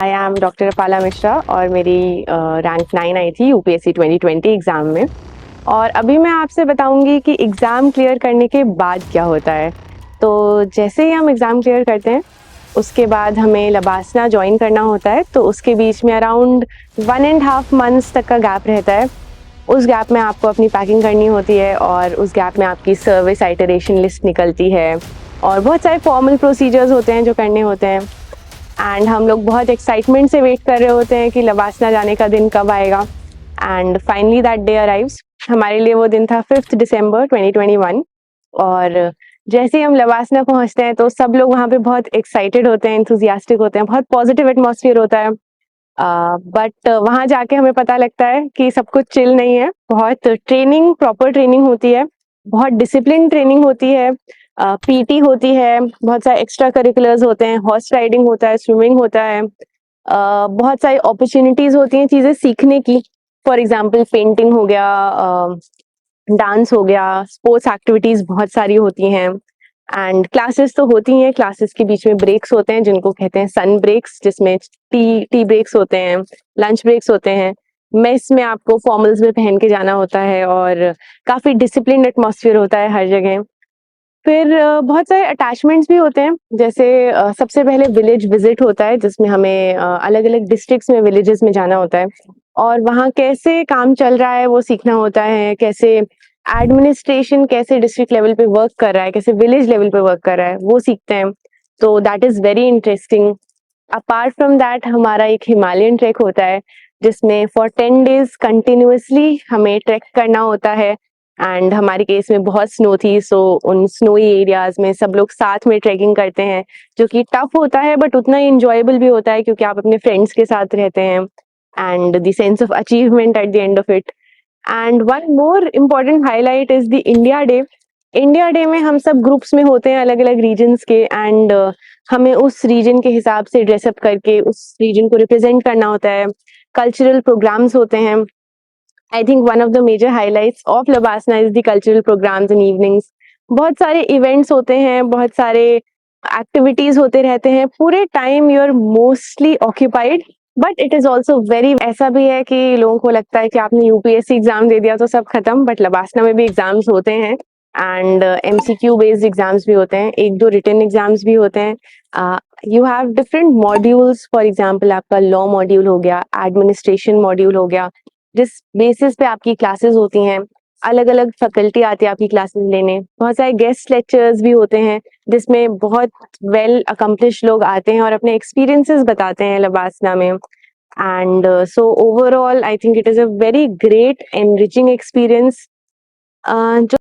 I am doctor Apala Mishra और मेरी rank 9 आई थी यूपीएससी 2020 एग्ज़ाम में। और अभी मैं आपसे बताऊंगी कि एग्ज़ाम क्लियर करने के बाद क्या होता है। तो जैसे ही हम एग्ज़ाम क्लियर करते हैं उसके बाद हमें लबासना ज्वाइन करना होता है। तो उसके बीच में अराउंड 1.5 मंथ्स तक का गैप रहता है। उस गैप में आपको अपनी पैकिंग करनी होती है और उस गैप में आपकी सर्विस आइटरेशन लिस्ट निकलती है और बहुत सारे फॉर्मल प्रोसीजर्स होते हैं जो करने होते हैं। एंड हम लोग बहुत एक्साइटमेंट से वेट कर रहे होते हैं कि लबासना जाने का दिन कब आएगा। And finally that day arrives. हमारे लिए वो दिन था 5 दिसंबर 2021। और जैसे ही हम लबासना पहुंचते हैं तो सब लोग वहाँ पे बहुत एक्साइटेड होते हैं, एंथुजियास्टिक होते हैं, बहुत पॉजिटिव एटमॉस्फेयर होता है। बट वहाँ जाके हमें पता लगता है कि सब कुछ चिल नहीं है। बहुत ट्रेनिंग, प्रॉपर ट्रेनिंग होती है, बहुत डिसिप्लिन ट्रेनिंग होती है, पीटी होती है, बहुत सारे एक्स्ट्रा करिकुलर्स होते हैं, हॉर्स राइडिंग होता है, स्विमिंग होता है, बहुत सारी अपॉर्चुनिटीज होती हैं चीजें सीखने की। फॉर एग्जाम्पल पेंटिंग हो गया, डांस हो गया, स्पोर्ट्स एक्टिविटीज बहुत सारी होती हैं। एंड क्लासेस तो होती हैं, क्लासेस के बीच में ब्रेक्स होते हैं जिनको कहते हैं सन ब्रेक्स, जिसमें टी ब्रेक्स होते हैं, लंच ब्रेक्स होते हैं। मेस में आपको फॉर्मल्स में पहन के जाना होता है और काफी डिसिप्लिन एटमॉस्फेयर होता है हर जगह। फिर बहुत सारे अटैचमेंट्स भी होते हैं, जैसे सबसे पहले विलेज विजिट होता है जिसमें हमें अलग अलग डिस्ट्रिक्ट्स में, विलेजेस में जाना होता है और वहाँ कैसे काम चल रहा है वो सीखना होता है, कैसे एडमिनिस्ट्रेशन कैसे डिस्ट्रिक्ट लेवल पे वर्क कर रहा है, कैसे विलेज लेवल पे वर्क कर रहा है, वो सीखते हैं। तो that is very interesting. Apart from that हमारा एक हिमालयन ट्रैक होता है जिसमें फॉर 10 days कंटिन्यूअसली हमें ट्रैक करना होता है। एंड हमारे केस में बहुत स्नो थी, सो उन स्नोई एरियाज में सब लोग साथ में ट्रैकिंग करते हैं, जो कि टफ होता है बट उतना ही इंजॉयबल भी होता है क्योंकि आप अपने फ्रेंड्स के साथ रहते हैं। And the sense of achievement at the end of it. And one more important highlight is the India day. India day में हम सब ग्रुप्स में होते हैं अलग अलग रीजन्स के, एंड हमें उस रीजन के हिसाब से ड्रेसअप करके उस रीजन को रिप्रेजेंट करना होता है। कल्चरल प्रोग्राम्स होते हैं। I think one of the major highlights of LBSNAA is the cultural programs in evenings. बहुत सारे इवेंट्स होते हैं, बहुत सारे एक्टिविटीज होते रहते हैं, पूरे time you are mostly occupied. But it is also very, ऐसा भी है कि लोगों को लगता है कि आपने यूपीएससी एग्जाम दे दिया तो सब खत्म, बट लबासना में भी एग्जाम्स होते हैं एंड एमसीक्यू बेस्ड एग्जाम्स भी होते हैं, एक दो रिटन एग्जाम्स भी होते हैं। You have different modules, for example आपका लॉ मॉड्यूल हो गया, एडमिनिस्ट्रेशन मॉड्यूल हो गया, जिस बेसिस पे आपकी क्लासेस होती हैं। अलग अलग फैकल्टी आती है आपकी क्लासेस लेने, बहुत सारे गेस्ट लेक्चर्स भी होते हैं जिसमें बहुत वेल अकम्प्लिश लोग आते हैं और अपने एक्सपीरियंसेस बताते हैं लबासना में। And so overall I think it is a very great enriching experience. जो